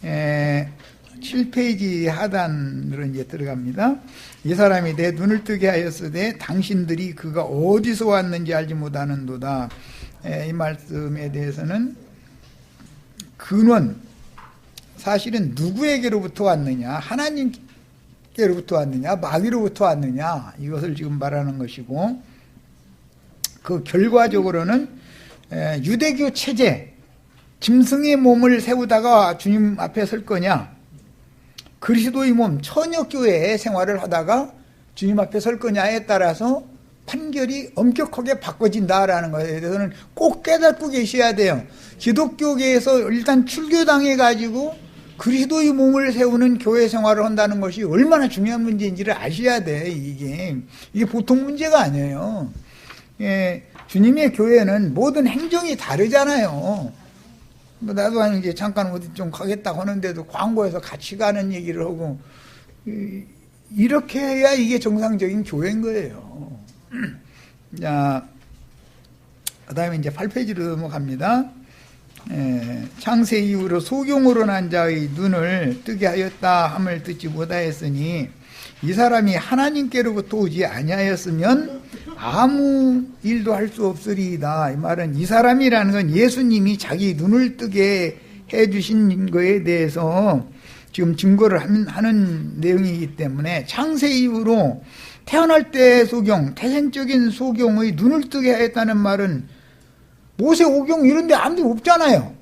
7페이지 하단으로 이제 들어갑니다. 이 사람이 내 눈을 뜨게 하였으되 당신들이 그가 어디서 왔는지 알지 못하는도다. 이 말씀에 대해서는 근원, 사실은 누구에게로부터 왔느냐, 하나님께로부터 왔느냐, 마귀로부터 왔느냐, 이것을 지금 말하는 것이고, 그 결과적으로는 유대교 체제, 짐승의 몸을 세우다가 주님 앞에 설 거냐, 그리스도의 몸, 천여교회의 생활을 하다가 주님 앞에 설 거냐에 따라서 판결이 엄격하게 바꿔진다라는 것에 대해서는 꼭 깨닫고 계셔야 돼요. 기독교계에서 일단 출교당해가지고 그리스도의 몸을 세우는 교회 생활을 한다는 것이 얼마나 중요한 문제인지를 아셔야 돼. 이게 보통 문제가 아니에요. 주님의 교회는 모든 행정이 다르잖아요. 나도 이제 잠깐 어디 좀 가겠다고 하는데도 광고에서 같이 가는 얘기를 하고, 이렇게 해야 이게 정상적인 교회인 거예요. 자, 그 다음에 이제 8페이지로 넘어갑니다. 창세 이후로 소경으로 난 자의 눈을 뜨게 하였다 함을 듣지 못하였으니 이 사람이 하나님께로부터 오지 아니하였으면 아무 일도 할 수 없으리이다. 이 말은 이 사람이라는 건 예수님이 자기 눈을 뜨게 해주신 거에 대해서 지금 증거를 하는 내용이기 때문에 창세 이후로 태어날 때 소경, 태생적인 소경의 눈을 뜨게 하였다는 말은 모세 오경 이런 데 아무도 없잖아요.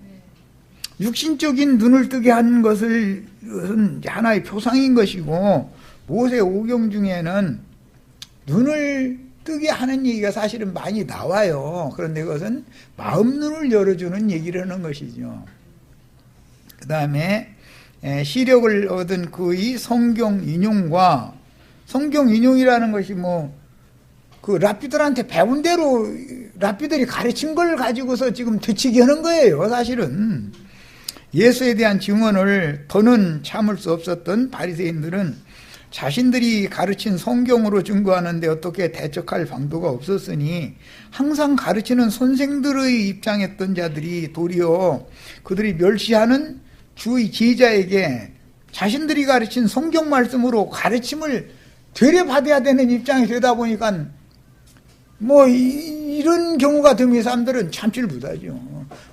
육신적인 눈을 뜨게 한 것은 하나의 표상인 것이고, 모세 오경 중에는 눈을 뜨게 하는 얘기가 사실은 많이 나와요. 그런데 그것은 마음 눈을 열어주는 얘기를 하는 것이죠. 그 다음에 시력을 얻은 그의 성경 인용과, 성경 인용이라는 것이 그 랍비들한테 배운 대로 랍비들이 가르친 걸 가지고서 지금 되치게 하는 거예요. 사실은 예수에 대한 증언을 더는 참을 수 없었던 바리새인들은 자신들이 가르친 성경으로 증거하는데 어떻게 대적할 방도가 없었으니 항상 가르치는 선생들의 입장했던 자들이 도리어 그들이 멸시하는 주의 제자에게 자신들이 가르친 성경 말씀으로 가르침을 되려받아야 되는 입장이 되다 보니까 이런 경우가 되면 사람들은 참지를 못하죠.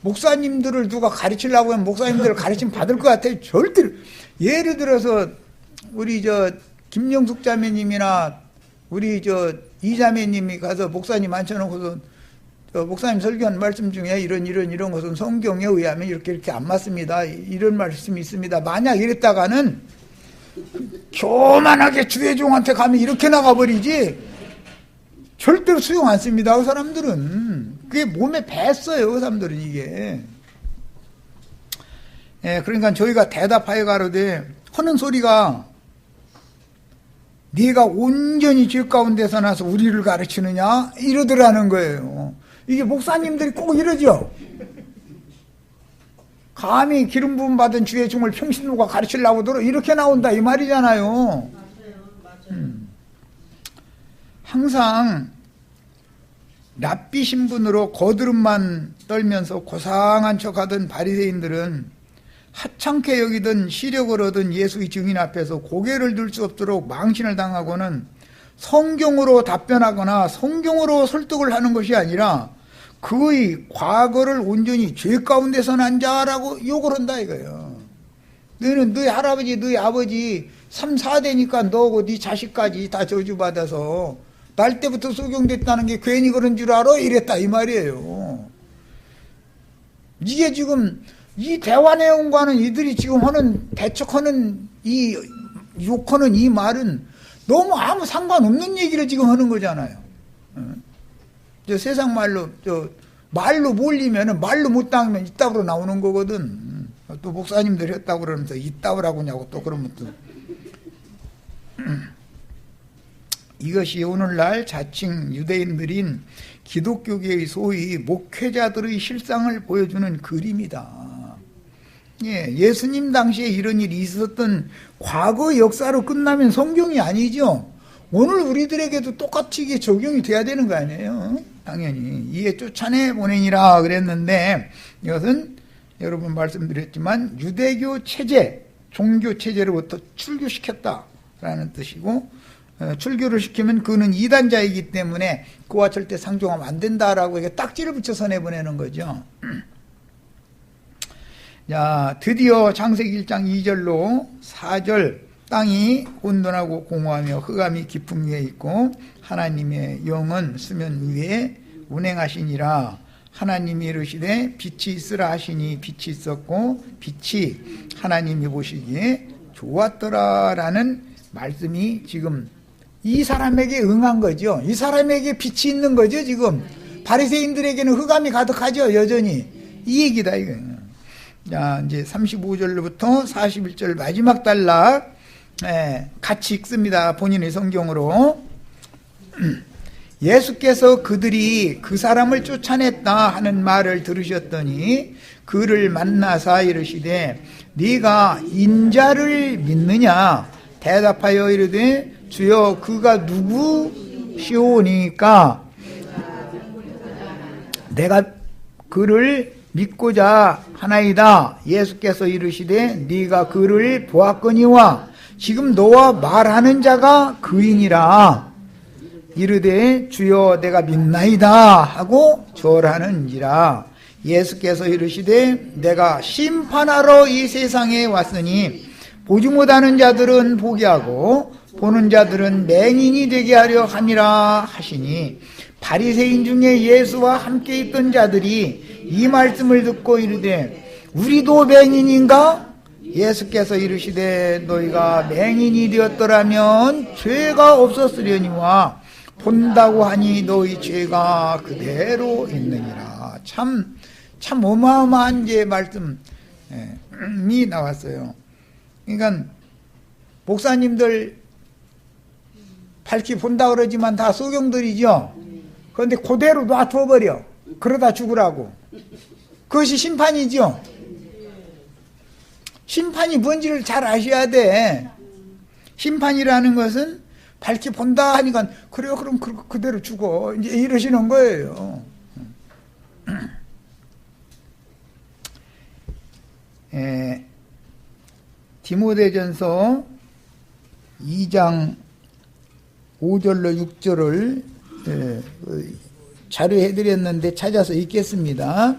목사님들을 누가 가르치려고 하면 목사님들을 가르침 받을 것 같아요. 절대로. 예를 들어서 우리 김영숙 자매님이나 우리 이자매님이 가서 목사님 앉혀놓고서 목사님 설교한 말씀 중에 이런 것은 성경에 의하면 이렇게 안 맞습니다. 이런 말씀이 있습니다. 만약 이랬다가는 교만하게 주회종한테 가면 이렇게 나가버리지 절대로 수용 안 씁니다. 그 사람들은. 그게 몸에 뱄어요. 그 사람들은 이게. 그러니까 저희가 대답하여 가로되 하는 소리가 네가 온전히 죄 가운데서 나서 우리를 가르치느냐 이러더라는 거예요. 이게 목사님들이 꼭 이러죠. 감히 기름 부음 받은 주의 종을 평신도가 가르치려고 들어 이렇게 나온다 이 말이잖아요. 맞아요. 항상 랍비 신분으로 거드름만 떨면서 고상한 척하던 바리새인들은 하찮게 여기던 시력을 얻은 예수의 증인 앞에서 고개를 들 수 없도록 망신을 당하고는 성경으로 답변하거나 성경으로 설득을 하는 것이 아니라 그의 과거를 온전히 죄 가운데서 난 자라고 욕을 한다 이거예요. 너는 너희 할아버지 너희 아버지 3, 4대니까 너하고 네 자식까지 다 저주받아서 날 때부터 소경됐다는 게 괜히 그런 줄 알아? 이랬다 이 말이에요. 이게 지금 이 대화 내용과는 이들이 지금 하는 대척하는 이 욕하는 이 말은 너무 아무 상관없는 얘기를 지금 하는 거잖아요. 세상 말로 말로 몰리면은 말로 못 당하면 이따구로 나오는 거거든. 또 목사님들 했다고 그러면서 이따구라고 하냐고 또 그러면 또 이것이 오늘날 자칭 유대인들인 기독교계의 소위 목회자들의 실상을 보여주는 그림이다. 예수님 당시에 이런 일이 있었던 과거 역사로 끝나면 성경이 아니죠. 오늘 우리들에게도 똑같이 이게 적용이 돼야 되는 거 아니에요? 당연히 이에 쫓아내 보내니라 그랬는데 이것은 여러 번 말씀드렸지만 유대교 체제, 종교 체제로부터 출교시켰다라는 뜻이고, 출교를 시키면 그는 이단자이기 때문에 그와 절대 상종하면 안 된다라고 이게 딱지를 붙여서 내보내는 거죠. 자, 드디어 창세기 1장 2절로 4절 땅이 혼돈하고 공허하며 흑암이 깊음 위에 있고 하나님의 영은 수면 위에 운행하시니라. 하나님이 이르시되 빛이 있으라 하시니 빛이 있었고 빛이 하나님이 보시기에 좋았더라라는 말씀이 지금 이 사람에게 응한 거죠. 이 사람에게 빛이 있는 거죠. 지금 바리새인들에게는 흑암이 가득하죠. 여전히 이 얘기다 이거예요. 자, 이제 35절로부터 41절 마지막 단락 같이 읽습니다. 본인의 성경으로. 예수께서 그들이 그 사람을 쫓아냈다 하는 말을 들으셨더니 그를 만나사 이르시되 네가 인자를 믿느냐? 대답하여 이르되 주여 그가 누구시오니까 내가 그를 믿고자 하나이다. 예수께서 이르시되 네가 그를 보았거니와 지금 너와 말하는 자가 그이니라. 이르되 주여 내가 믿나이다 하고 절하는지라. 예수께서 이르시되 내가 심판하러 이 세상에 왔으니 보지 못하는 자들은 보게 하고 보는 자들은 맹인이 되게 하려 함이라 하시니 바리새인 중에 예수와 함께 있던 자들이 이 말씀을 듣고 이르되 우리도 맹인인가? 예수께서 이르시되 너희가 맹인이 되었더라면 죄가 없었으려니와 본다고 하니 너희 죄가 그대로 있느니라. 참 어마어마한 이제 말씀이 나왔어요. 그러니까 목사님들 밝히 본다 그러지만 다 소경들이죠. 그런데 그대로 놔둬버려. 그러다 죽으라고. 그것이 심판이죠. 심판이 뭔지를 잘 아셔야 돼. 심판이라는 것은 밝히 본다 하니까 그래요 그럼 그대로 죽어 이제 이러시는 거예요. 디모데전서 2장 5절로 6절을 자료해드렸는데 찾아서 읽겠습니다.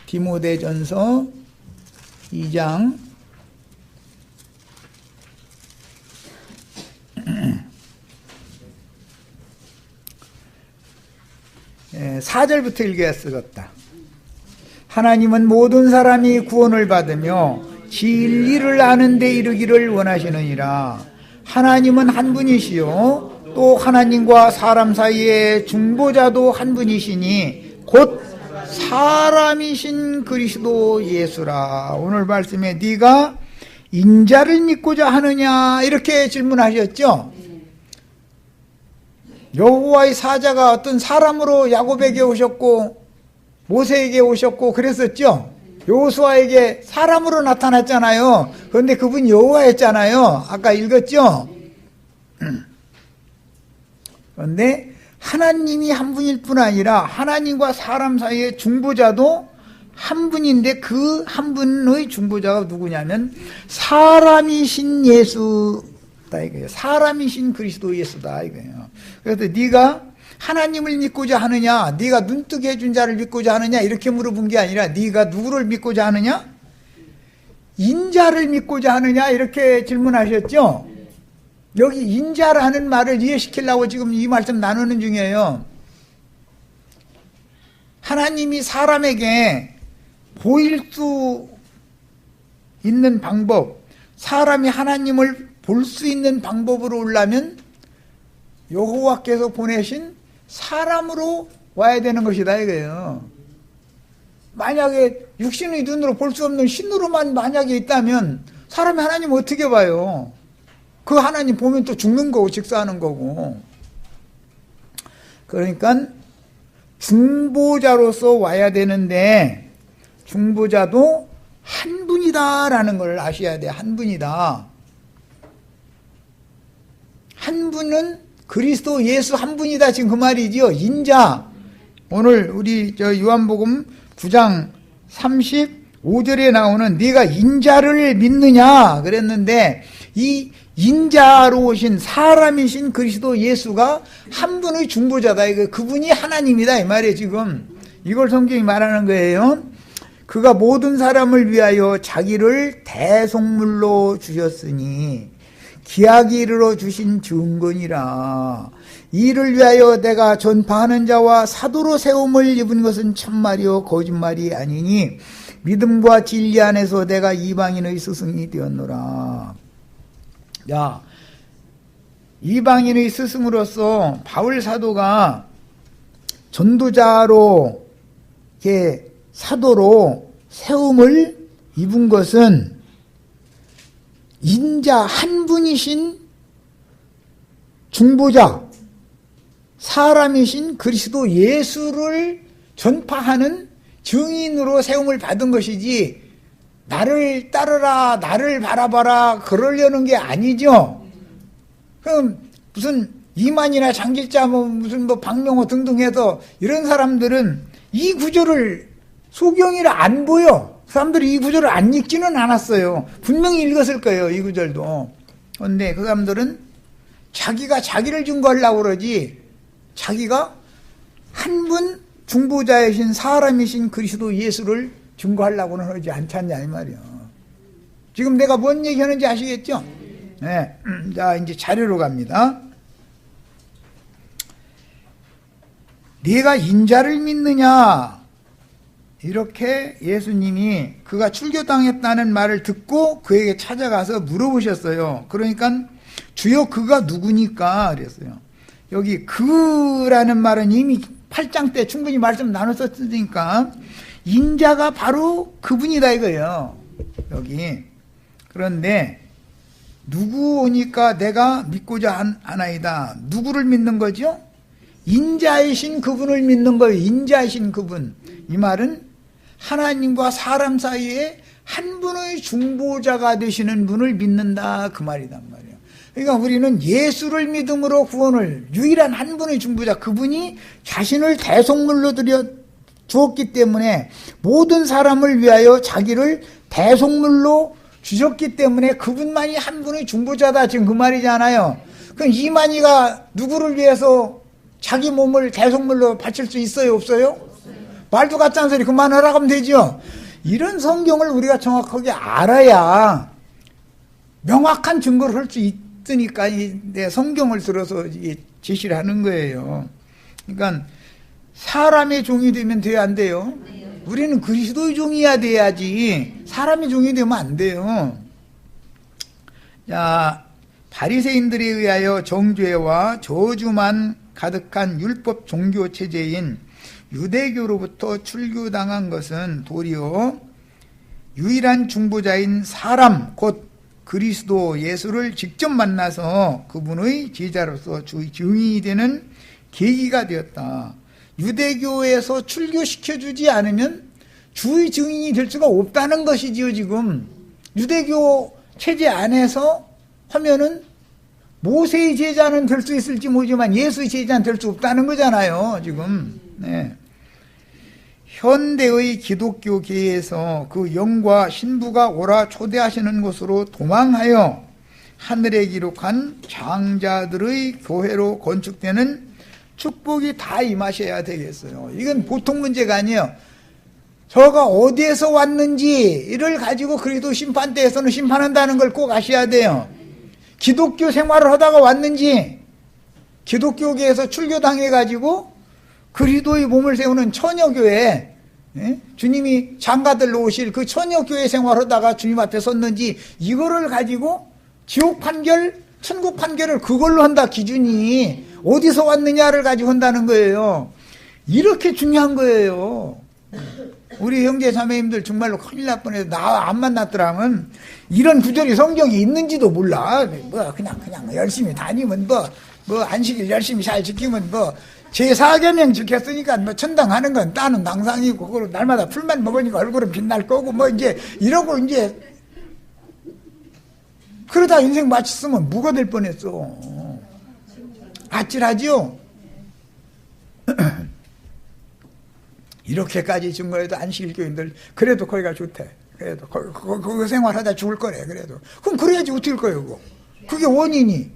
디모데전서 2장 4절부터 읽어야 쓰겠다. 하나님은 모든 사람이 구원을 받으며 진리를 아는 데 이르기를 원하시느니라. 하나님은 한 분이시요 또 하나님과 사람 사이에 중보자도 한 분이시니 곧 사람이신 그리스도 예수라. 오늘 말씀에 네가 인자를 믿고자 하느냐 이렇게 질문하셨죠. 여호와의 사자가 어떤 사람으로 야곱에게 오셨고 모세에게 오셨고 그랬었죠. 여호수아에게 사람으로 나타났잖아요. 그런데 그분 여호와였잖아요. 아까 읽었죠. 그런데 하나님이 한 분일 뿐 아니라 하나님과 사람 사이의 중보자도 한 분인데 그 한 분의 중보자가 누구냐면 사람이신 예수다 이거예요. 사람이신 그리스도 예수다 이거예요. 그래서 네가 하나님을 믿고자 하느냐, 네가 눈뜨게 해준 자를 믿고자 하느냐 이렇게 물어본 게 아니라 네가 누구를 믿고자 하느냐? 인자를 믿고자 하느냐 이렇게 질문하셨죠. 여기 인자라는 말을 이해시키려고 지금 이 말씀 나누는 중이에요. 하나님이 사람에게 보일 수 있는 방법, 사람이 하나님을 볼 수 있는 방법으로 오려면 여호와께서 보내신 사람으로 와야 되는 것이다 이거예요. 만약에 육신의 눈으로 볼 수 없는 신으로만 만약에 있다면 사람이 하나님 어떻게 봐요? 그 하나님 보면 또 죽는 거고 직사하는 거고. 그러니까 중보자로서 와야 되는데 중보자도 한 분이다라는 걸 아셔야 돼요. 한 분이다. 한 분은 그리스도 예수 한 분이다. 지금 그 말이지요. 인자. 오늘 우리 요한복음 9장 35절에 나오는 네가 인자를 믿느냐 그랬는데, 이 인자로 오신 사람이신 그리스도 예수가 한 분의 중보자다. 그분이 하나님이다 이 말이에요. 지금 이걸 성경이 말하는 거예요. 그가 모든 사람을 위하여 자기를 대속물로 주셨으니 기약이 이르러 주신 증거니라. 이를 위하여 내가 전파하는 자와 사도로 세움을 입은 것은 참말이요 거짓말이 아니니 믿음과 진리 안에서 내가 이방인의 스승이 되었노라. 야, 이방인의 스승으로서 바울 사도가 전도자로 이렇게 사도로 세움을 입은 것은 인자 한 분이신 중보자, 사람이신 그리스도 예수를 전파하는 증인으로 세움을 받은 것이지, 나를 따르라, 나를 바라봐라 그러려는 게 아니죠. 그럼 무슨 이만이나 장길자 무슨 박명호 등등 해서 이런 사람들은 이 구절을 소경이라 안 보여. 사람들이 이 구절을 안 읽지는 않았어요. 분명히 읽었을 거예요, 이 구절도. 그런데 그 사람들은 자기가 자기를 증거하려고 그러지, 자기가 한 분 중보자이신 사람이신 그리스도 예수를 증거하려고는 하지 않지 않냐 이 말이야. 지금 내가 뭔 얘기하는지 아시겠죠? 네. 자, 이제 자료로 갑니다. 네가 인자를 믿느냐, 이렇게 예수님이 그가 출교당했다는 말을 듣고 그에게 찾아가서 물어보셨어요. 그러니까 주여 그가 누구니까 그랬어요. 여기 그라는 말은 이미 8장 때 충분히 말씀 나눴었으니까 인자가 바로 그분이다 이거예요. 여기. 그런데 누구 오니까 내가 믿고자 하나이다. 누구를 믿는 거죠? 인자이신 그분을 믿는 거예요. 인자이신 그분. 이 말은 하나님과 사람 사이에 한 분의 중보자가 되시는 분을 믿는다 그 말이단 말이에요. 그러니까 우리는 예수를 믿음으로 구원을, 유일한 한 분의 중보자, 그분이 자신을 대속물로 드려 주었기 때문에 모든 사람을 위하여 자기를 대속물로 주셨기 때문에 그분만이 한 분의 중보자다 지금 그 말이잖아요. 그럼 이만희가 누구를 위해서 자기 몸을 대속물로 바칠 수 있어요 없어요? 말도 같지 않은 소리 그만하라고 하면 되죠. 이런 성경을 우리가 정확하게 알아야 명확한 증거를 할 수 있으니까 내 성경을 들어서 제시를 하는 거예요. 그러니까 사람의 종이 되면 돼야 안 돼요? 우리는 그리스도의 종이야 돼야지 사람의 종이 되면 안 돼요. 자, 바리새인들에 의하여 정죄와 저주만 가득한 율법 종교 체제인 유대교로부터 출교당한 것은 도리어 유일한 중보자인 사람 곧 그리스도 예수를 직접 만나서 그분의 제자로서 주의 증인이 되는 계기가 되었다. 유대교에서 출교시켜주지 않으면 주의 증인이 될 수가 없다는 것이지요. 지금 유대교 체제 안에서 하면은 모세의 제자는 될 수 있을지 모르지만 예수의 제자는 될 수 없다는 거잖아요. 지금. 네. 현대의 기독교계에서 그 영과 신부가 오라 초대하시는 곳으로 도망하여 하늘에 기록한 장자들의 교회로 건축되는 축복이 다 임하셔야 되겠어요. 이건 보통 문제가 아니에요. 저가 어디에서 왔는지를 가지고 그래도 심판대에서는 심판한다는 걸 꼭 아셔야 돼요. 기독교 생활을 하다가 왔는지, 기독교계에서 출교당해가지고 그리스도의 몸을 세우는 처녀교회, 주님이 장가들로 오실 그 처녀교회 생활하다가 주님 앞에 섰는지, 이거를 가지고 지옥 판결, 천국 판결을 그걸로 한다. 기준이 어디서 왔느냐를 가지고 한다는 거예요. 이렇게 중요한 거예요. 우리 형제 자매님들 정말로 큰일 날 뻔해서 나 안 만났더라면 이런 구절이 성경에 있는지도 몰라. 뭐 그냥 열심히 다니면 뭐 안식일 열심히 잘 지키면 뭐 제4계명 지켰으니까 뭐 천당 가는 건 따는 당상이고, 그걸 날마다 풀만 먹으니까 얼굴은 빛날 거고, 뭐 이제 이러고 이제 그러다 인생 마쳤으면 무가 될 뻔했어. 아찔하지요? 이렇게까지 증거해도 안식일교인들 그래도 거기가 좋대. 그래도 거기 생활하다 죽을 거래. 그래도 그럼 그래야지 어떻게 할 거예요 그거. 그게 원인이.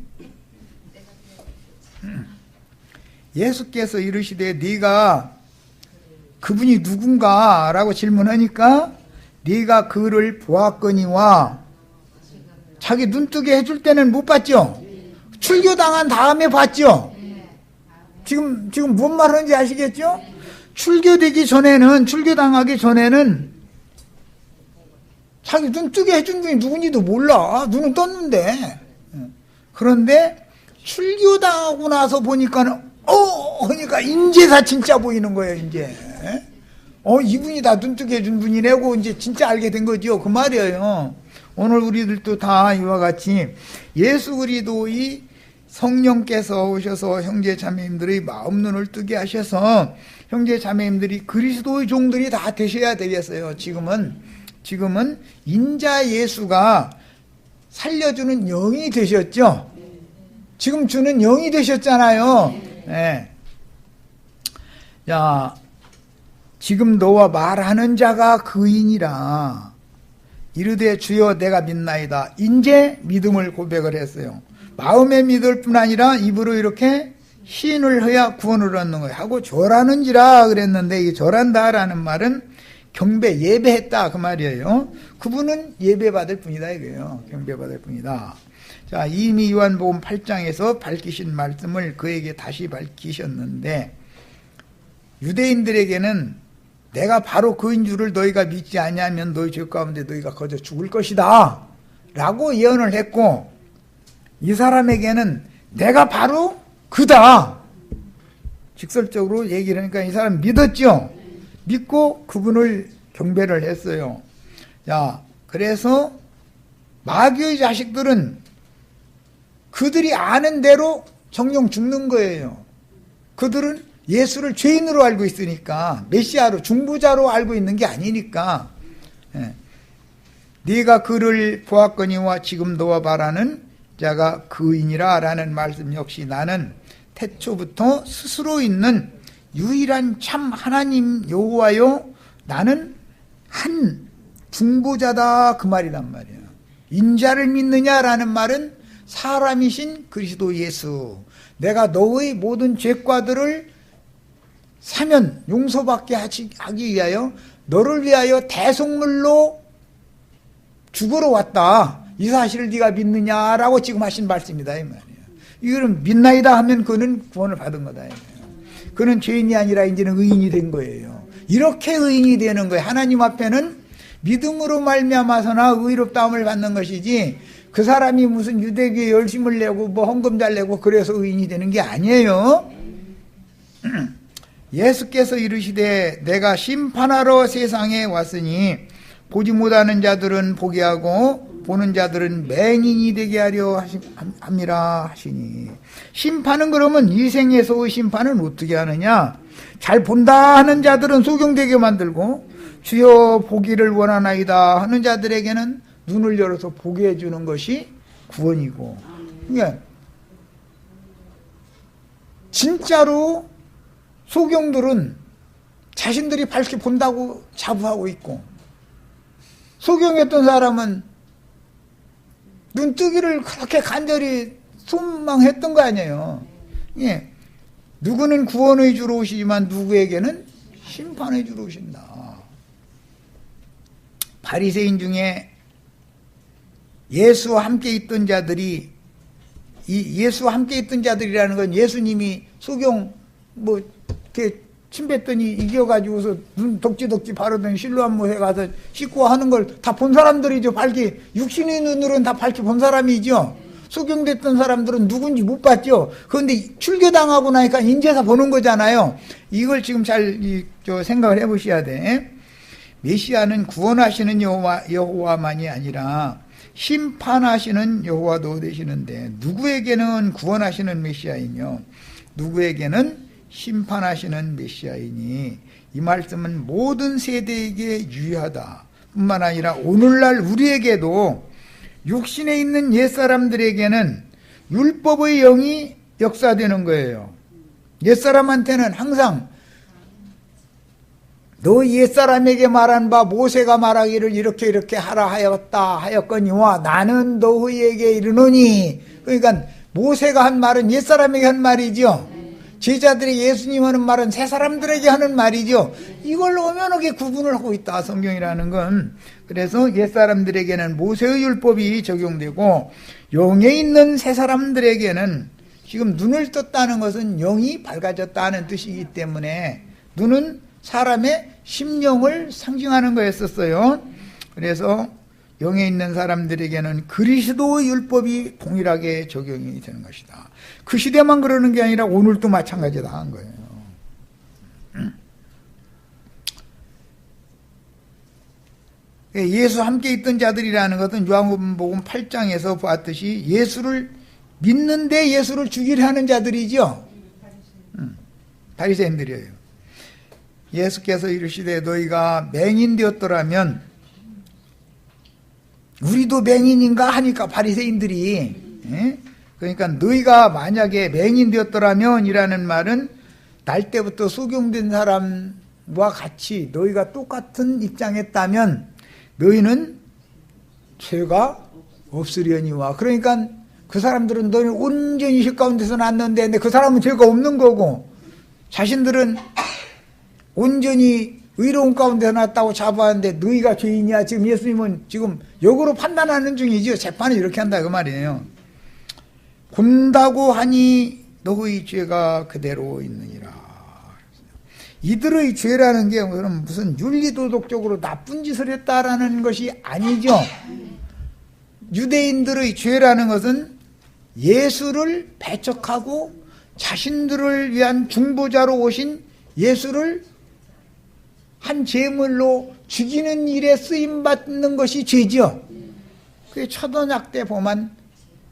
예수께서 이르시되 네가 그분이 누군가 라고 질문하니까 네가 그를 보았거니와, 자기 눈뜨게 해줄 때는 못 봤죠. 출교당한 다음에 봤죠. 지금 뭔 말하는지 아시겠죠? 출교당하기 전에는 자기 눈뜨게 해준 분이 누군지도 몰라. 눈은 떴는데. 그런데 출교당하고 나서 보니까는 그러니까 인제사 진짜 보이는 거예요. 이제 이분이 다 눈뜨게 해준 분이라고 이제 진짜 알게 된 거죠. 그 말이에요. 오늘 우리들도 다 이와 같이 예수 그리스도의 성령께서 오셔서 형제 자매님들의 마음 눈을 뜨게 하셔서 형제 자매님들이 그리스도의 종들이 다 되셔야 되겠어요. 지금은 인자 예수가 살려주는 영이 되셨죠. 지금 주는 영이 되셨잖아요. 네. 자, 지금 너와 말하는 자가 그인이라 이르되 주여 내가 믿나이다. 인제 믿음을 고백을 했어요. 마음에 믿을 뿐 아니라 입으로 이렇게 시인을 해야 구원을 얻는 거예요. 하고 절하는지라 그랬는데, 이 절한다라는 말은 경배, 예배했다 그 말이에요. 그분은 예배받을 뿐이다 이거예요. 경배받을 뿐이다. 자, 이미 요한복음 8장에서 밝히신 말씀을 그에게 다시 밝히셨는데, 유대인들에게는 내가 바로 그인 줄을 너희가 믿지 아니하면 너희 죄 가운데 너희가 거저 죽을 것이다 라고 예언을 했고, 이 사람에게는 내가 바로 그다 직설적으로 얘기를 하니까 이 사람 믿었죠. 믿고 그분을 경배를 했어요. 자, 그래서 마귀의 자식들은 그들이 아는 대로 정령 죽는 거예요. 그들은 예수를 죄인으로 알고 있으니까, 메시아로 중보자로 알고 있는 게 아니니까. 네가 그를 보았거니와 지금 너와 말하는 자가 그인이라 라는 말씀 역시 나는 태초부터 스스로 있는 유일한 참 하나님 여호와요 나는 한 중보자다 그 말이란 말이에요. 인자를 믿느냐라는 말은 사람이신 그리스도 예수, 내가 너의 모든 죄과들을 사면 용서받게 하기 위하여 너를 위하여 대속물로 죽으러 왔다, 이 사실을 네가 믿느냐라고 지금 하신 말씀이다 이 말이에요. 이거는 믿나이다 하면 그는 구원을 받은 거다 이 말이에요. 그는 죄인이 아니라 이제는 의인이 된 거예요. 이렇게 의인이 되는 거예요. 하나님 앞에는 믿음으로 말미암아서나 의롭다함을 받는 것이지, 그 사람이 무슨 유대교에 열심을 내고 뭐 헌금 잘 내고 그래서 의인이 되는 게 아니에요. 예수께서 이르시되 내가 심판하러 세상에 왔으니 보지 못하는 자들은 보게 하고 보는 자들은 맹인이 되게 하려 함이라 하시니. 심판은 그러면 이 생에서의 심판은 어떻게 하느냐? 잘 본다 하는 자들은 소경되게 만들고 주여 보기를 원하나이다 하는 자들에게는 눈을 열어서 보게 해주는 것이 구원이고, 그러니까 진짜로 소경들은 자신들이 밝게 본다고 자부하고 있고, 소경했던 사람은 눈뜨기를 그렇게 간절히 소망했던 거 아니에요. 예. 누구는 구원의 주로 오시지만 누구에게는 심판의 주로 오신다. 바리새인 중에 예수와 함께 있던 자들이, 이 예수와 함께 있던 자들이라는 건 예수님이 소경 뭐 이렇게 침 뱉더니 이겨가지고서 눈 덕지덕지 바르더니 실로암못에 가서 씻고 하는 걸 다 본 사람들이죠. 밝게 육신의 눈으로는 다 밝게 본 사람이죠. 소경됐던 사람들은 누군지 못 봤죠. 그런데 출교당하고 나니까 인제사 보는 거잖아요. 이걸 지금 잘 생각을 해보셔야 돼. 메시아는 구원하시는 여호와만이 아니라 심판하시는 여호와도 되시는데, 누구에게는 구원하시는 메시아이며 누구에게는 심판하시는 메시아이니, 이 말씀은 모든 세대에게 유효하다 뿐만 아니라 오늘날 우리에게도 육신에 있는 옛사람들에게는 율법의 영이 역사되는 거예요. 옛사람한테는 항상 너 옛사람에게 말한 바 모세가 말하기를 이렇게 이렇게 하라 하였다 하였거니와 나는 너희에게 이르노니. 그러니까 모세가 한 말은 옛사람에게 한 말이죠. 제자들이 예수님 하는 말은 새 사람들에게 하는 말이죠. 이걸 엄연하게 구분을 하고 있다, 성경이라는 건. 그래서 옛사람들에게는 모세의 율법이 적용되고 영에 있는 새 사람들에게는, 지금 눈을 떴다는 것은 영이 밝아졌다는 뜻이기 때문에 눈은 사람의 심령을 상징하는 거였었어요. 그래서 영에 있는 사람들에게는 그리스도의 율법이 동일하게 적용이 되는 것이다. 그 시대만 그러는 게 아니라 오늘도 마찬가지다 한 거예요. 예수 함께 있던 자들이라는 것은 요한복음 8장에서 보았듯이 예수를 믿는데 예수를 죽이려 하는 자들이죠. 바리새인들이에요. 예수께서 이르시되 너희가 맹인되었더라면, 우리도 맹인인가 하니까 바리새인들이, 그러니까 너희가 만약에 맹인되었더라면 이라는 말은 날 때부터 소경된 사람과 같이 너희가 똑같은 입장했다면 너희는 죄가 없으려니와. 그러니까 그 사람들은 너희는 온전히 실 가운데서 났는데, 근데 그 사람은 죄가 없는 거고 자신들은 온전히 의로운 가운데 났다고 자부하는데 너희가 죄인이야. 지금 예수님은 지금 역으로 판단하는 중이죠. 재판을 이렇게 한다 그 말이에요. 본다고 하니 너희 죄가 그대로 있느니라. 이들의 죄라는 게 그럼 무슨 윤리도덕적으로 나쁜 짓을 했다라는 것이 아니죠. 유대인들의 죄라는 것은 예수를 배척하고 자신들을 위한 중보자로 오신 예수를 한 제물로 죽이는 일에 쓰임받는 것이 죄죠. 그게 초등학 때 보면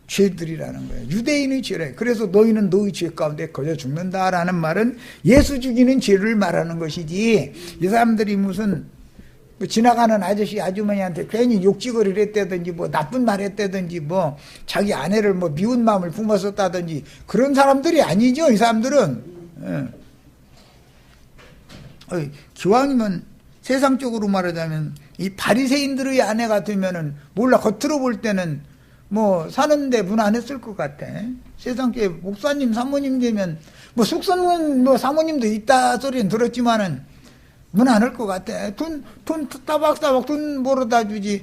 죄들이라는 거예요. 유대인의 죄래. 그래서 너희는 너희 죄 가운데 걸려 죽는다라는 말은 예수 죽이는 죄를 말하는 것이지, 이 사람들이 무슨 뭐 지나가는 아저씨 아주머니한테 괜히 욕지거리를 했다든지 뭐 나쁜 말 했다든지 뭐 자기 아내를 뭐 미운 마음을 품었었다든지 그런 사람들이 아니죠. 이 사람들은. 기왕이면 세상적으로 말하자면 이 바리새인들의 아내 같으면은 몰라, 겉으로 볼 때는 뭐 사는데 문 안 했을 것 같아. 세상에 목사님 사모님 되면 뭐 숙소는 뭐 사모님도 있다 소리는 들었지만은 문 안 할 것 같아. 돈 따박따박 돈 벌어다 주지.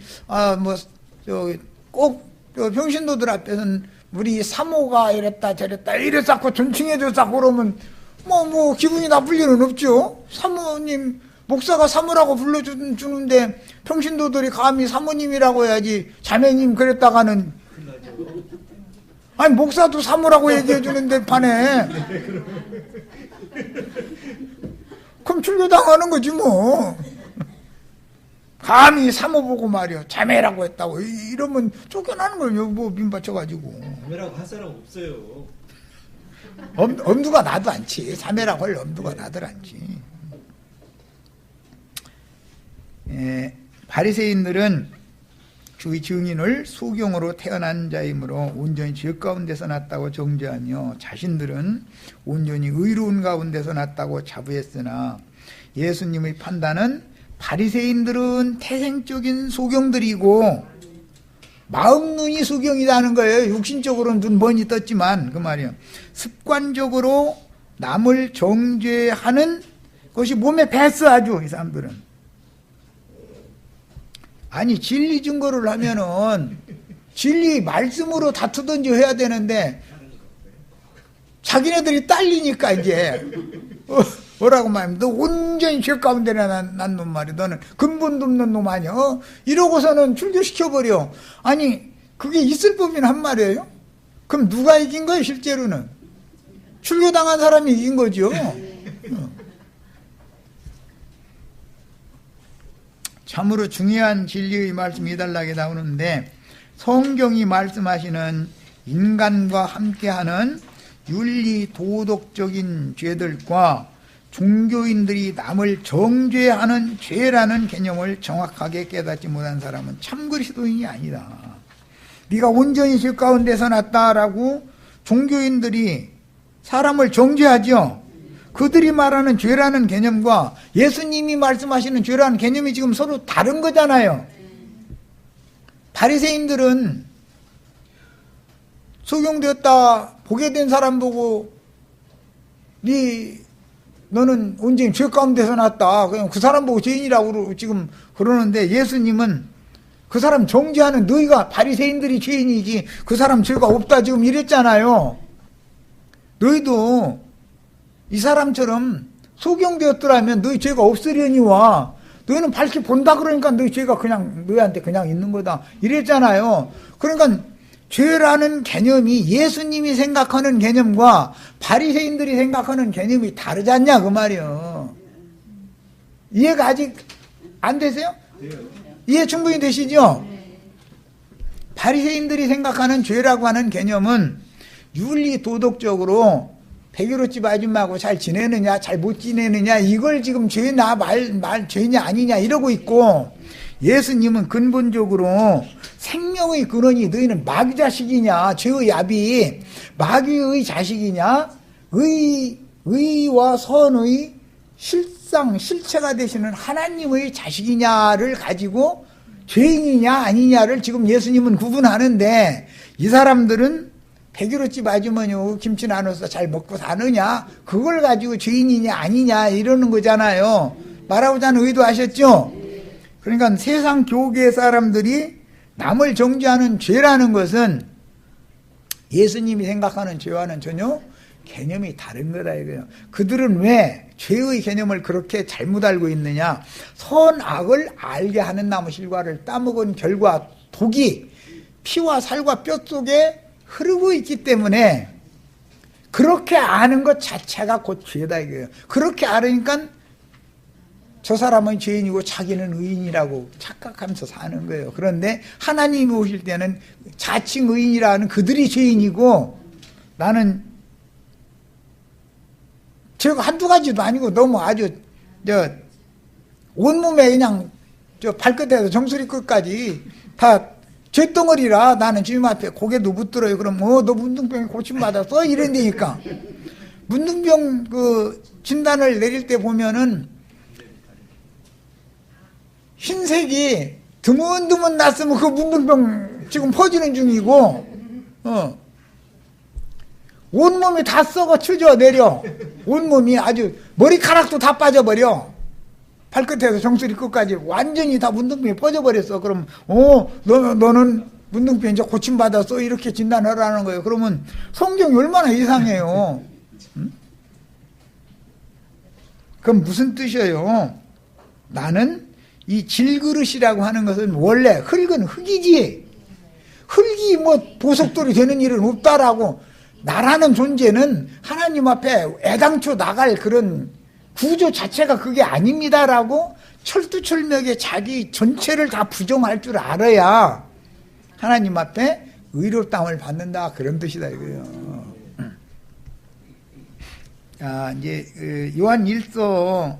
꼭 평신도들 앞에서는 우리 사모가 이랬다 저랬다 이래 쌓고 존칭해줘 쌓고 그러면 뭐 기분이 나쁠 일은 없죠. 사모님, 목사가 사모라고 불러주는데 평신도들이 감히 사모님이라고 해야지 자매님 그랬다가는, 아니 목사도 사모라고 얘기해 주는데 반해. 그럼 출교당하는 거지 뭐. 감히 사모 보고 말이야 자매라고 했다고 이러면 쫓겨나는 거예요. 뭐 민받쳐가지고. 자매라고 할 사람 없어요. 엄두가 나도 않지. 자매라고 할 엄두가 나들 않지. 바리새인들은 주의 증인을 소경으로 태어난 자이므로 온전히 죄 가운데서 났다고 정죄하며 자신들은 온전히 의로운 가운데서 났다고 자부했으나 예수님의 판단은 바리새인들은 태생적인 소경들이고 마음 눈이 소경이라는 거예요. 육신적으로는 눈 번이 떴지만 그 말이에요. 습관적으로 남을 정죄하는 것이 몸에 뱄어 아주 이 사람들은. 아니 진리 증거를 하면은 진리 말씀으로 다투든지 해야 되는데 자기네들이 딸리니까 이제 뭐라고 말하면 너 온전히 죄 가운데 난 놈 말이야. 너는 근본도 없는 놈 아니야. 이러고서는 출교시켜버려. 아니 그게 있을 법이나 한 말이에요. 그럼 누가 이긴 거예요 실제로는? 출교당한 사람이 이긴 거죠. 참으로 중요한 진리의 말씀이 달라게 나오는데 성경이 말씀하시는 인간과 함께하는 윤리 도덕적인 죄들과 종교인들이 남을 정죄하는 죄라는 개념을 정확하게 깨닫지 못한 사람은 참 그리스도인이 아니다. 네가 온전히 죄 가운데서 났다라고 종교인들이 사람을 정죄하죠. 그들이 말하는 죄라는 개념과 예수님이 말씀하시는 죄라는 개념이 지금 서로 다른 거잖아요. 바리새인들은 소경되었다 보게 된 사람 보고 너는 언제 죄 가운데서 났다. 그냥 그 사람 보고 죄인이라고 지금 그러는데 예수님은 그 사람 정죄하는 너희가 바리새인들이 죄인이지 그 사람 죄가 없다 지금 이랬잖아요. 너희도 이 사람처럼 소경되었더라면 너희 죄가 없으려니와 너희는 밝히 본다 그러니까 너희 죄가 그냥 너희한테 그냥 있는 거다 이랬잖아요. 그러니까 죄라는 개념이 예수님이 생각하는 개념과 바리새인들이 생각하는 개념이 다르지 않냐 그 말이요. 이해가 아직 안 되세요? 이해 충분히 되시죠? 바리새인들이 생각하는 죄라고 하는 개념은 윤리 도덕적으로 백유로집 아줌마하고 잘 지내느냐 잘 못 지내느냐 이걸 지금 죄나 말 죄냐 아니냐 이러고 있고, 예수님은 근본적으로 생명의 근원이 너희는 마귀 자식이냐 죄의 야비 마귀의 자식이냐 의와 선의 실체가 되시는 하나님의 자식이냐를 가지고 죄인이냐 아니냐를 지금 예수님은 구분하는데, 이 사람들은 백유로집 아주머니하고 김치 나눠서 잘 먹고 사느냐 그걸 가지고 죄인이냐 아니냐 이러는 거잖아요. 말하고자 하는 의도 아셨죠? 그러니까 세상 교계 사람들이 남을 정죄하는 죄라는 것은 예수님이 생각하는 죄와는 전혀 개념이 다른 거다 이거예요. 그들은 왜 죄의 개념을 그렇게 잘못 알고 있느냐? 선악을 알게 하는 나무 실과를 따먹은 결과 독이 피와 살과 뼈 속에 흐르고 있기 때문에 그렇게 아는 것 자체가 곧 죄다 이거예요. 그렇게 알으니까 저 사람은 죄인이고 자기는 의인이라고 착각하면서 사는 거예요. 그런데 하나님이 오실 때는 자칭 의인이라는 그들이 죄인이고, 나는 죄가 한두 가지도 아니고 너무 아주 온몸에 그냥 발끝에서 정수리 끝까지 다 죄덩어리라 나는 주님 앞에 고개도 못 들어요. 그럼 너 문둥병에 고침받았어? 이런다니까. 문둥병 그 진단을 내릴 때 보면은 흰색이 드문드문 났으면 그 문둥병 지금 퍼지는 중이고, 온몸이 다 썩어 쳐져 내려. 온몸이 아주 머리카락도 다 빠져버려. 발끝에서 정수리 끝까지 완전히 다 문둥병이 퍼져버렸어. 그럼 너는 문둥병 이제 고침받았어 이렇게 진단하라는 거예요. 그러면 성경이 얼마나 이상해요. 응? 그럼 무슨 뜻이에요? 나는 이 질그릇이라고 하는 것은 원래 흙은 흙이지 흙이 뭐 보석돌이 되는 일은 없다라고, 나라는 존재는 하나님 앞에 애당초 나갈 그런 구조 자체가 그게 아닙니다라고 철두철미하게 자기 전체를 다 부정할 줄 알아야 하나님 앞에 의롭다함을 받는다 그런 뜻이다 이거예요. 이제 요한 1서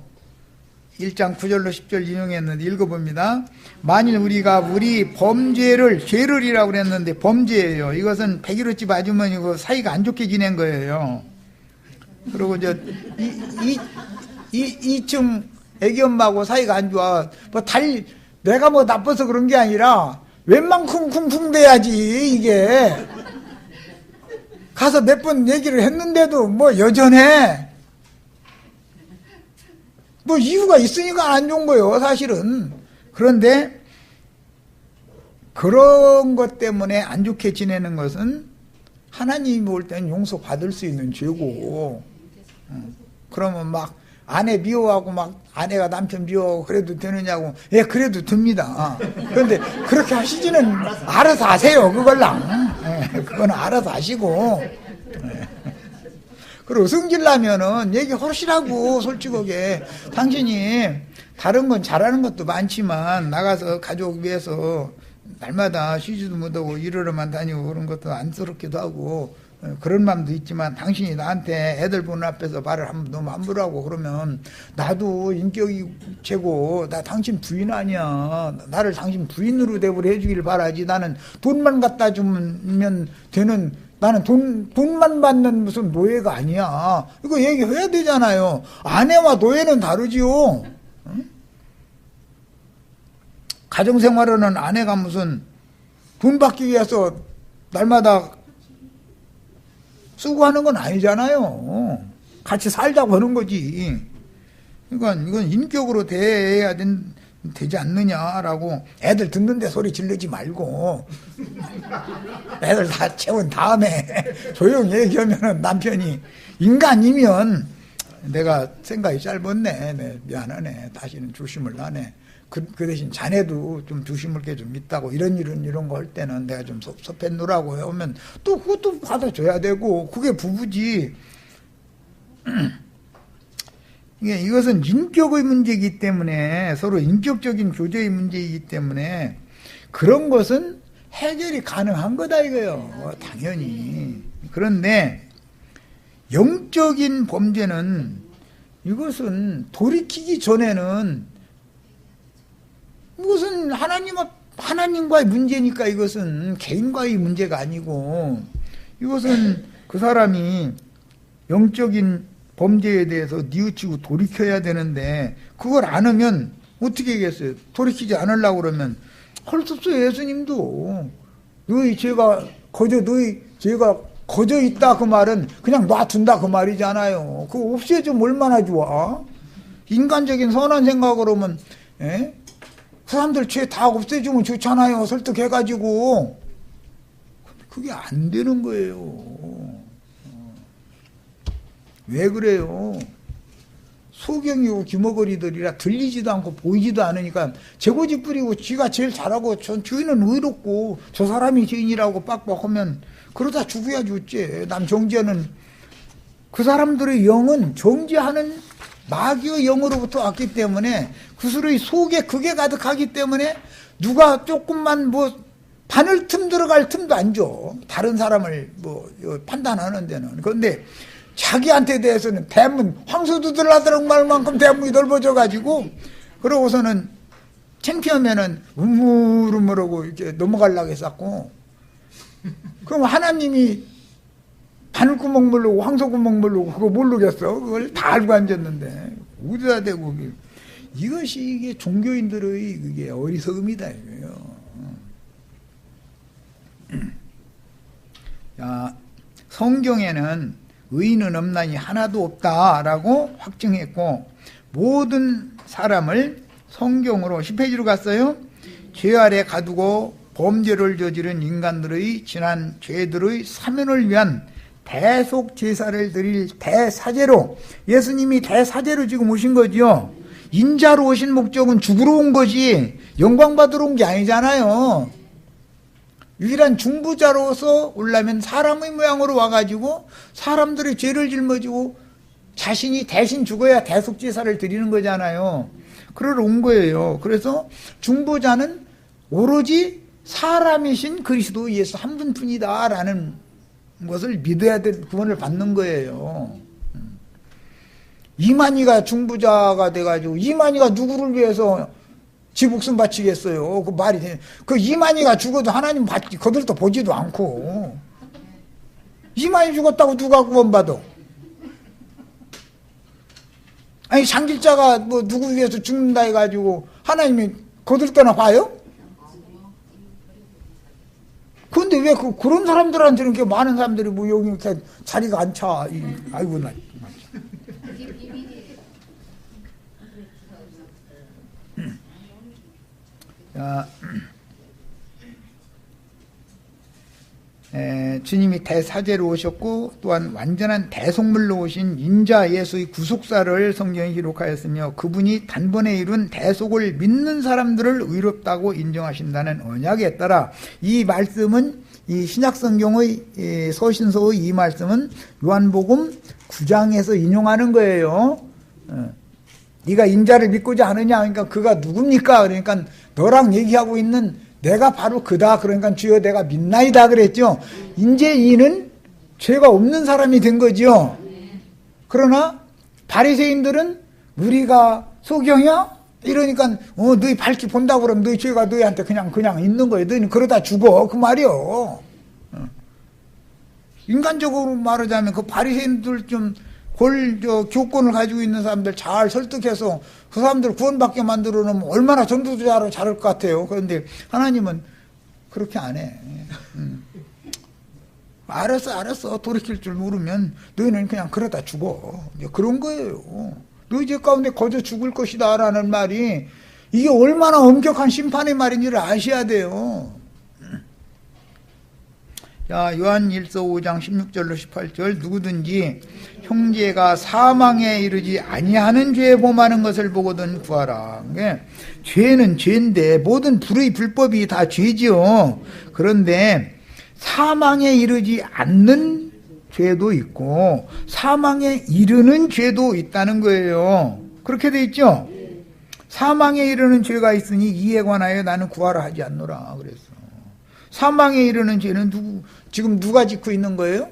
1장 9절로 10절 인용했는데 읽어봅니다. 만일 우리가 우리 범죄를 죄를이라고 그랬는데 범죄예요. 이것은 백일호집 아주머니고 사이가 안 좋게 지낸 거예요. 그리고 이층 애기 엄마하고 사이가 안 좋아. 내가 뭐 나빠서 그런 게 아니라 웬만큼 쿵쿵대야지 이게. 가서 몇 번 얘기를 했는데도 뭐 여전해. 뭐 이유가 있으니까 안 좋은 거예요 사실은. 그런데 그런 것 때문에 안 좋게 지내는 것은 하나님이 올 때는 용서받을 수 있는 죄고, 그러면 막 아내 미워하고 막 아내가 남편 미워하고 그래도 되느냐고. 예, 그래도 됩니다. 그런데 그렇게 하시지는 알아서 하세요 그걸랑. 그거는 알아서 하시고. 그리고 승질나면은 얘기 하시라고. 솔직하게 당신이 다른 건 잘하는 것도 많지만 나가서 가족 위해서 날마다 쉬지도 못하고 일하러만 다니고 그런 것도 안쓰럽기도 하고 그런 마음도 있지만, 당신이 나한테 애들 보는 앞에서 말을 너무 함부로 하고 그러면 나도 인격이 최고, 나 당신 부인 아니야, 나를 당신 부인으로 대우를 해주길 바라지, 나는 돈만 갖다 주면 되는 나는 돈만 받는 무슨 노예가 아니야. 이거 얘기해야 되잖아요. 아내와 노예는 다르지요. 응? 가정생활에는 아내가 무슨 돈 받기 위해서 날마다 쓰고 하는 건 아니잖아요. 같이 살자고 하는 거지. 그러니까 이건 인격으로 대해야 되지 않느냐라고. 애들 듣는데 소리 지르지 말고 애들 다 채운 다음에 조용히 얘기하면 남편이 인간이면 내가 생각이 짧았네. 네, 미안하네. 다시는 조심을 하네. 그 대신 자네도 좀 조심할 게 좀 있다고 이런 거 할 때는 내가 좀 섭섭했노라고 하면 또 그것도 받아줘야 되고 그게 부부지. 이것은 인격의 문제이기 때문에 서로 인격적인 교제의 문제이기 때문에 그런 것은 해결이 가능한 거다 이거예요. 당연히. 그런데 영적인 범죄는 이것은 돌이키기 전에는 이것은 하나님과의 문제니까 이것은 개인과의 문제가 아니고 이것은 그 사람이 영적인 범죄에 대해서 뉘우치고 돌이켜야 되는데 그걸 안 하면 어떻게 하겠어요? 돌이키지 않으려고 그러면 할 수 없어요. 예수님도 너희 죄가 거저 있다 그 말은 그냥 놔둔다 그 말이잖아요. 그거 없애주면 얼마나 좋아. 인간적인 선한 생각으로 하면 그 사람들 죄 다 없애주면 좋잖아요. 설득해가지고. 그게 안 되는 거예요. 왜 그래요? 소경이고 귀머거리들이라 들리지도 않고 보이지도 않으니까 재고지 뿌리고 지가 제일 잘하고 전 주인은 의롭고 저 사람이 죄인이라고 빡빡하면 그러다 죽어야 죽지. 남 정죄는 그 사람들의 영은 정죄하는 마귀의 영으로부터 왔기 때문에 그들의 속에 그게 가득하기 때문에 누가 조금만 바늘 틈 들어갈 틈도 안 줘. 다른 사람을 판단하는 데는. 그런데 자기한테 대해서는 대문, 황소두들라드는 말만큼 대문이 넓어져가지고, 그러고서는 창피하면은 우물우물하고 이렇게 넘어가려고 했었고, 그럼 하나님이 바늘구멍 모르고 황소구멍 모르고 그거 모르겠어. 그걸 다 알고 앉았는데, 어디다 대고, 이것이 이게 종교인들의 그게 어리석음이다, 이거예요. 자, 성경에는 의인은 없나니 하나도 없다라고 확증했고 모든 사람을 성경으로 10페이지로 갔어요. 죄 아래 가두고 범죄를 저지른 인간들의 지난 죄들의 사면을 위한 대속 제사를 드릴 대사제로 예수님이 대사제로 지금 오신 거죠. 인자로 오신 목적은 죽으러 온 것이 영광 받으러 온 게 아니잖아요. 유일한 중보자로서 오려면 사람의 모양으로 와가지고 사람들의 죄를 짊어지고 자신이 대신 죽어야 대속제사를 드리는 거잖아요. 그러러 온 거예요. 그래서 중보자는 오로지 사람이신 그리스도 예수 한 분뿐이다 라는 것을 믿어야 될 구원을 받는 거예요. 이만희가 중보자가 돼가지고 이만희가 누구를 위해서 지 목숨 바치겠어요. 그 말이 돼. 그 이만희가 죽어도 하나님 거들떠 보지도 않고. 이만희 죽었다고 누가 구원받아? 아니 장길자가 누구 위해서 죽는다 해가지고 하나님이 거들떠나 봐요? 그런데 왜 그런 사람들한테는 이렇게 많은 사람들이 여기 이렇게 자리가 안 차? 아이고 나. 자, 주님이 대사제로 오셨고 또한 완전한 대속물로 오신 인자 예수의 구속사를 성경에 기록하였으며 그분이 단번에 이룬 대속을 믿는 사람들을 의롭다고 인정하신다는 언약에 따라 이 말씀은 이 신약성경의 서신서의 이 말씀은 요한복음 9장에서 인용하는 거예요. 네가 인자를 믿고자 하느냐 그러니까 그가 누굽니까? 그러니까 너랑 얘기하고 있는 내가 바로 그다. 그러니까 주여 내가 믿나이다 그랬죠. 이제 이는 죄가 없는 사람이 된 거죠. 그러나 바리새인들은 우리가 소경이야? 이러니까 너희 밝히 본다고 그러면 너희 죄가 너희한테 그냥 있는 거예요. 너희는 그러다 죽어 그 말이요. 인간적으로 말하자면 그 바리새인들 좀 교권을 가지고 있는 사람들 잘 설득해서 그 사람들 구원받게 만들어 놓으면 얼마나 전도자로 잘할 것 같아요. 그런데 하나님은 그렇게 안 해. 알았어. 돌이킬 줄 모르면 너희는 그냥 그러다 죽어. 그런 거예요. 너희 가운데 거저 죽을 것이다 라는 말이 이게 얼마나 엄격한 심판의 말인지를 아셔야 돼요. 자, 요한일서 5장 16절로 18절 누구든지 형제가 사망에 이르지 아니하는 죄에 범하는 것을 보거든 구하라. 죄는 죄인데 모든 불의 불법이 다 죄지요. 그런데 사망에 이르지 않는 죄도 있고 사망에 이르는 죄도 있다는 거예요. 그렇게 돼 있죠? 사망에 이르는 죄가 있으니 이에 관하여 나는 구하라 하지 않노라 그랬어. 사망에 이르는 죄는 지금 누가 짓고 있는 거예요?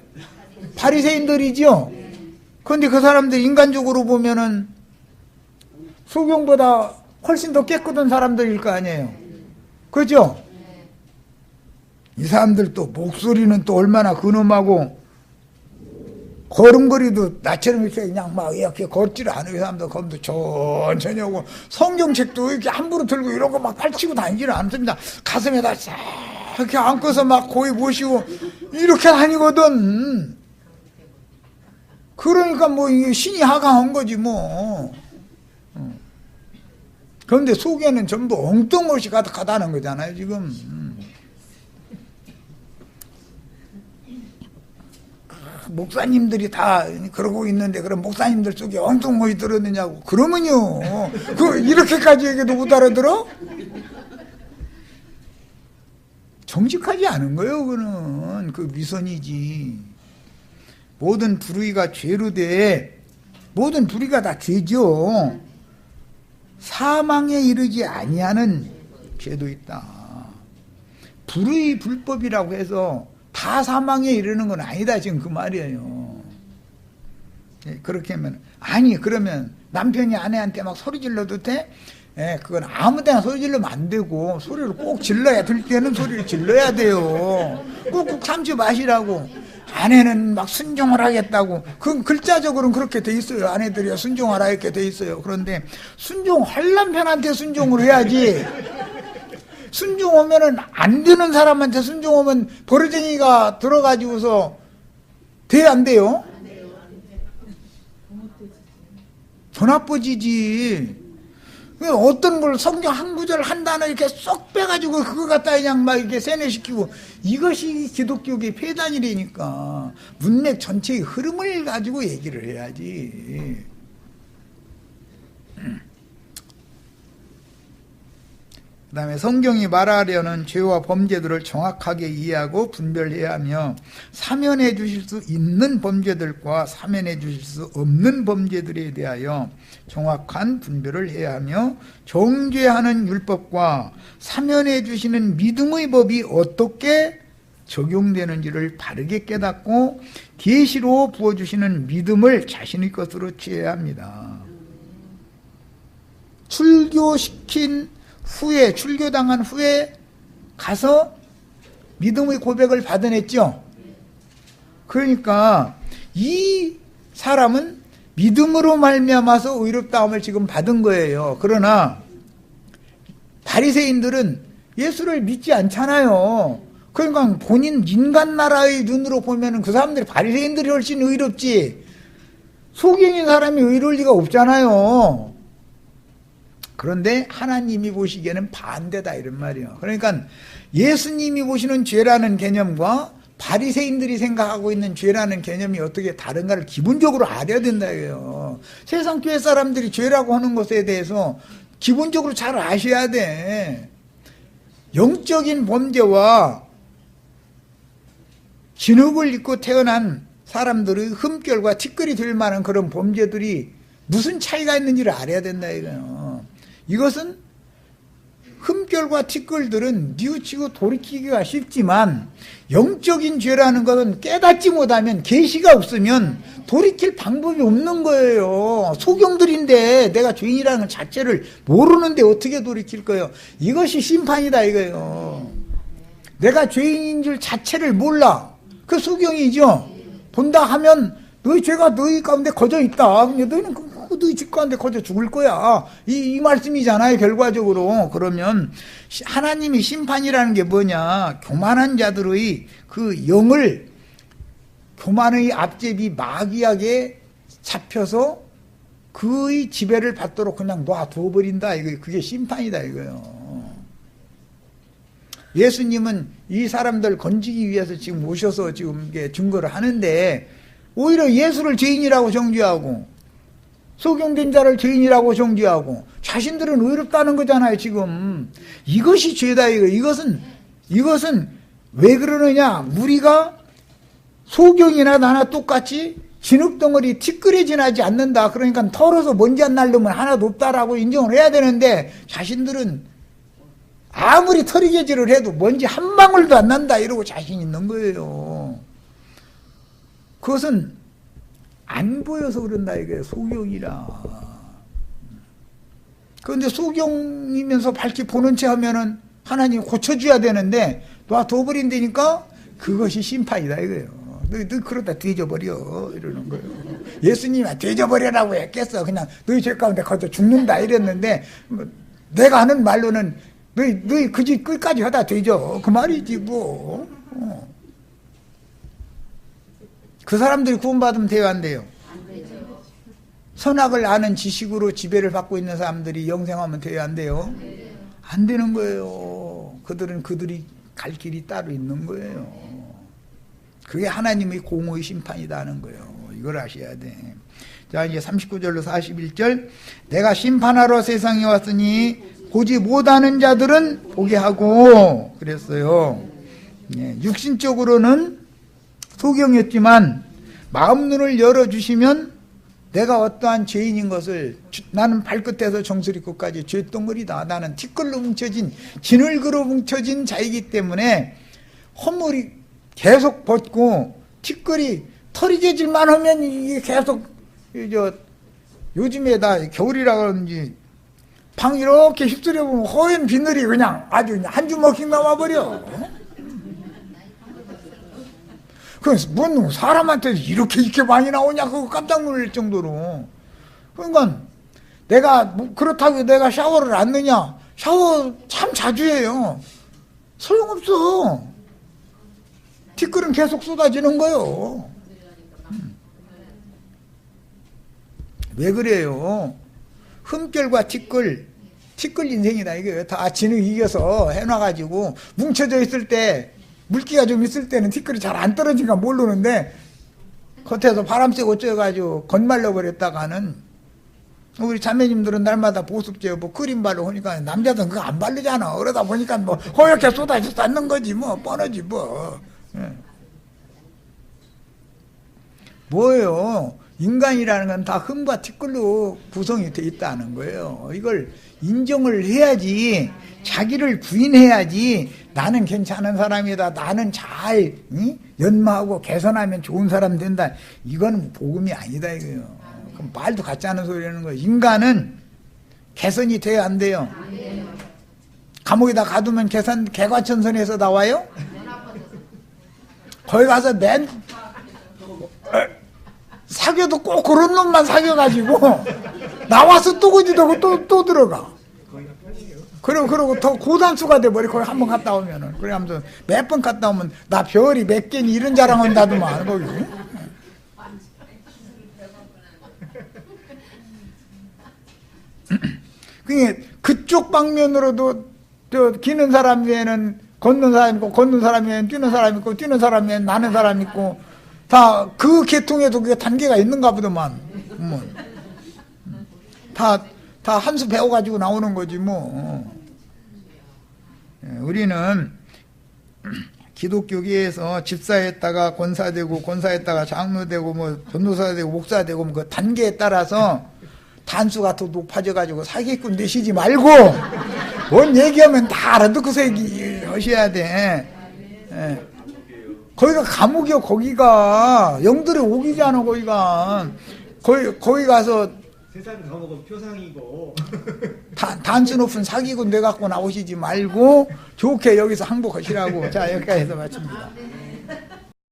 바리새인들이죠. 그런데 그 사람들 인간적으로 보면은 소경보다 훨씬 더 깨끗한 사람들일 거 아니에요. 그죠? 이 사람들 또 목소리는 또 얼마나 근엄하고 걸음걸이도 나처럼 이렇게 그냥 막 이렇게 걷지를 않아요. 이 사람들 걸음도 천천히 하고 성경책도 이렇게 함부로 들고 이런 거 막 펼치고 다니지는 않습니다. 가슴에다 싹 이렇게 안고서 막 고이 모시고 이렇게 다니거든. 그러니까 뭐 이게 신이 하강한 거지 뭐. 그런데 속에는 전부 엉뚱것이 가득하다는 거잖아요 지금. 목사님들이 다 그러고 있는데 그럼 목사님들 속에 엉뚱것이 들었느냐고. 그러면요 이렇게까지 얘기도 못 알아들어? 정직하지 않은 거예요. 그는 그 위선이지. 모든 불의가 죄로 돼. 모든 불의가 다 죄죠. 사망에 이르지 아니하는 죄도 있다. 불의 불법이라고 해서 다 사망에 이르는 건 아니다 지금 그 말이에요. 그렇게 하면 아니 그러면 남편이 아내한테 막 소리 질러도 돼? 그건 아무 데나 소리 질러면 안 되고 소리를 꼭 질러야 될 때는 소리를 질러야 돼요. 꾹꾹 참지 마시라고. 아내는 막 순종을 하겠다고. 그 글자적으로는 그렇게 돼 있어요. 아내들이 순종하라 이렇게 돼 있어요. 그런데 순종할 남편한테 순종을 해야지. 순종하면은 안 되는 사람한테 순종하면 버르쟁이가 들어가지고서 돼야 안 돼요? 더 나빠지지. 어떤 걸 성경 한 구절 한 단어 이렇게 쏙 빼가지고 그거 갖다 그냥 막 이렇게 세뇌시키고 이것이 기독교의 폐단이라니까. 문맥 전체의 흐름을 가지고 얘기를 해야지. 그 다음에 성경이 말하려는 죄와 범죄들을 정확하게 이해하고 분별해야 하며 사면해 주실 수 있는 범죄들과 사면해 주실 수 없는 범죄들에 대하여 정확한 분별을 해야 하며 정죄하는 율법과 사면해 주시는 믿음의 법이 어떻게 적용되는지를 바르게 깨닫고 계시로 부어주시는 믿음을 자신의 것으로 취해야 합니다. 출교당한 후에 가서 믿음의 고백을 받아냈죠. 그러니까 이 사람은 믿음으로 말미암아서 의롭다함을 지금 받은 거예요. 그러나 바리새인들은 예수를 믿지 않잖아요. 그러니까 본인 인간 나라의 눈으로 보면 그 사람들이 바리새인들이 훨씬 의롭지 소경인 사람이 의로울 리가 없잖아요. 그런데 하나님이 보시기에는 반대다 이런 말이에요. 그러니까 예수님이 보시는 죄라는 개념과 바리새인들이 생각하고 있는 죄라는 개념이 어떻게 다른가를 기본적으로 알아야 된다 이거예요. 세상 교회 사람들이 죄라고 하는 것에 대해서 기본적으로 잘 아셔야 돼. 영적인 범죄와 진흙을 입고 태어난 사람들의 흠결과 티끌이 될 만한 그런 범죄들이 무슨 차이가 있는지를 알아야 된다 이거예요. 이것은 흠결과 티끌들은 뉘우치고 돌이키기가 쉽지만 영적인 죄라는 것은 깨닫지 못하면 계시가 없으면 돌이킬 방법이 없는 거예요. 소경들인데 내가 죄인이라는 것 자체를 모르는데 어떻게 돌이킬 거예요. 이것이 심판이다 이거예요. 내가 죄인인 줄 자체를 몰라. 그 소경이죠. 본다 하면 너희 죄가 너희 가운데 거저 있다. 너희는 너희 집 가운데 거저 죽을 거야. 이 말씀이잖아요, 결과적으로. 그러면 하나님이 심판이라는 게 뭐냐? 교만한 자들의 그 영을 교만의 앞제비 마귀에게 잡혀서 그의 지배를 받도록 그냥 놔두어버린다. 그게 심판이다 이거요. 예수님은 이 사람들 건지기 위해서 지금 오셔서 지금 이게 증거를 하는데 오히려 예수를 죄인이라고 정죄하고 소경된 자를 죄인이라고 정죄하고 자신들은 의롭다는 거잖아요. 지금 이것이 죄다. 이것은 왜 그러느냐? 우리가 소경이나 나나 똑같이 진흙덩어리 티끌에 지나지 않는다. 그러니까 털어서 먼지 안 날 놈은 하나도 없다라고 인정을 해야 되는데 자신들은 아무리 털이개질을 해도 먼지 한 방울도 안 난다 이러고 자신 있는 거예요. 그것은 안 보여서 그런다 이거예요. 소경이라. 그런데 소경이면서 밝히 보는 체 하면은 하나님 고쳐줘야 되는데 놔둬버린다니까 그것이 심판이다 이거예요. 너 그러다 뒤져버려 이러는 거예요. 예수님이 뒤져버리라고 했겠어. 그냥 너희 죄 가운데 거저 죽는다 이랬는데 내가 하는 말로는 너희 그 집 끝까지 하다 뒤져 그 말이지 뭐. 그 사람들이 구원받으면 돼요 안 돼요? 선악을 아는 지식으로 지배를 받고 있는 사람들이 영생하면 돼요 안 돼요? 안 되는 거예요. 그들은 그들이 갈 길이 따로 있는 거예요. 그게 하나님의 공의의 심판이다는 거예요. 이걸 아셔야 돼. 자, 이제 39절로 41절. 내가 심판하러 세상에 왔으니 보지 못하는 자들은 보게 하고 그랬어요. 육신적으로는 소경이었지만 마음 눈을 열어주시면 내가 어떠한 죄인인 것을 나는 발끝에서 정수리 끝까지 죄덩어리다. 나는 티끌로 뭉쳐진 진흙으로 뭉쳐진 자이기 때문에 허물이 계속 벗고 티끌이 털이 재질만 하면 이게 계속 요즘에 다 겨울이라 그런지 방 이렇게 휩쓸려 보면 허연 비늘이 그냥 아주 한 주먹씩 남아버려. 그래서 뭔 사람한테 이렇게 많이 나오냐 그거 깜짝 놀랄 정도로. 그러니까 내가 그렇다고 내가 샤워를 안 넣냐? 샤워 참 자주 해요. 소용없어. 티끌은 계속 쏟아지는 거예요. 왜 그래요? 흠결과 티끌 인생이다 이거예요. 다 진흙 이겨서 해놔가지고 뭉쳐져 있을 때 물기가 좀 있을 때는 티끌이 잘 안 떨어지니까 모르는데 겉에서 바람 쐬고 쪄가지고 건말려 버렸다가는 우리 자매님들은 날마다 보습제 뭐 크림 바르고 하니까 남자들은 그거 안 바르잖아. 그러다 보니까 뭐 허옇게 쏟아져서 닿는 거지 뭐 뻔하지 뭐. 뭐예요? 인간이라는 건 다 흠과 티끌로 구성이 되어 있다는 거예요. 이걸 인정을 해야지, 자기를 부인해야지, 나는 괜찮은 사람이다, 나는 잘 연마하고 개선하면 좋은 사람 된다. 이건 복음이 아니다 이거예요. 그럼 말도 같지 않은 소리 하는 거예요. 인간은 개선이 돼야 안 돼요? 감옥에다 가두면 개과천선에서 나와요? 거기 가서 사귀어도 꼭 그런 놈만 사귀어가지고 나와서 또 거지되고 또 들어가. 그러고 더 고단수가 돼버려. 거기 한번 갔다 오면은. 그래 하면서 몇 번 갔다 오면 나 별이 몇 개니 이런 자랑 한다더만 거기. 그게 그쪽 방면으로도 기는 사람 외에는 걷는 사람 있고, 걷는 사람 외에는 뛰는 사람 있고, 뛰는 사람 외에는 나는 사람 있고, 다 그 계통에도 그게 단계가 있는가 보더만. 다 한 수 배워가지고 나오는 거지 뭐. 우리는 기독교계에서 집사했다가 권사되고, 권사했다가 장로되고, 뭐 전도사되고, 목사되고, 뭐 그 단계에 따라서 단수가 더 높아져가지고 사기꾼 되시지 말고 뭔 얘기하면 다 알아듣고서 얘기하셔야 돼. 거기가 감옥이요. 거기가 영들의 옥이잖아. 거기가 거기 가서 세상 감옥은 표상이고 단수 높은 사기꾼 돼갖고 나오시지 말고 좋게 여기서 항복하시라고. 자, 여기까지 해서 마칩니다.